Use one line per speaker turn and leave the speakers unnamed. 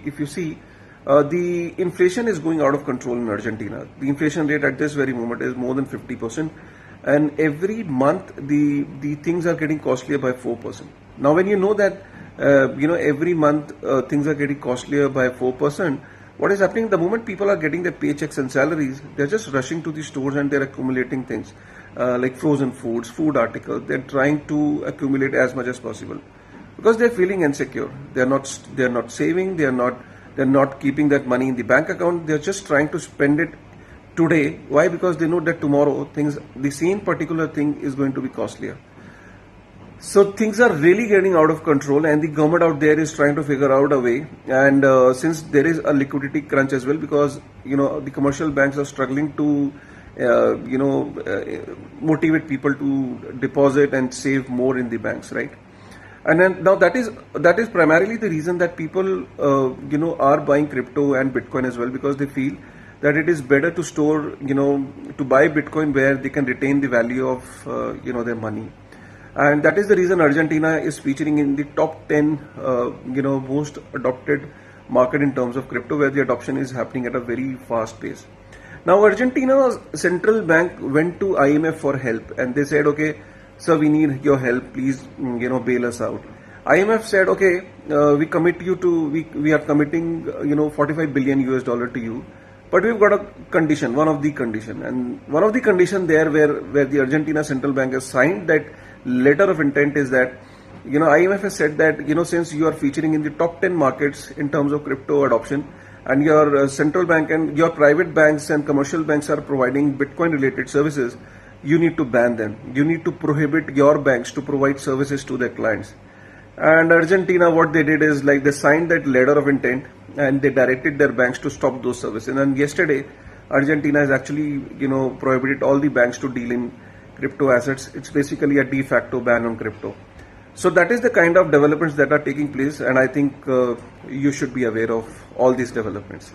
if you see, the inflation is going out of control in Argentina. The inflation rate at this very moment is more than 50%, and every month the things are getting costlier by 4%. Now, when you know that every month things are getting costlier by 4%, what is happening the moment people are getting their paychecks and salaries, they're just rushing to the stores and they're accumulating things like frozen foods, food articles. They're trying to accumulate as much as possible because they're feeling insecure. They're not saving. They're not keeping that money in the bank account. They're just trying to spend it today. Why? Because they know that tomorrow the same particular thing is going to be costlier. So things are really getting out of control, and the government out there is trying to figure out a way. And since there is a liquidity crunch as well, because the commercial banks are struggling to motivate people to deposit and save more in the banks, right? And then now that is primarily the reason that people are buying crypto and Bitcoin as well, because they feel that it is better to store to buy Bitcoin where they can retain the value of their money. And that is the reason Argentina is featuring in the top 10 most adopted market in terms of crypto, where the adoption is happening at a very fast pace. Now, Argentina's central bank went to IMF for help, and they said, okay, sir, we need your help, please bail us out. IMF said, okay, we are committing 45 billion US dollar to you, but we've got a condition, one of the condition there where the Argentina central bank has signed that letter of intent is that IMF has said that since you are featuring in the top 10 markets in terms of crypto adoption, and your central bank and your private banks and commercial banks are providing Bitcoin related services, you need to ban them. You need to prohibit your banks to provide services to their clients. And Argentina, what they did is like they signed that letter of intent and they directed their banks to stop those services. And yesterday, Argentina has actually prohibited all the banks to deal in crypto assets. It's basically a de facto ban on crypto. So that is the kind of developments that are taking place, and I think you should be aware of all these developments.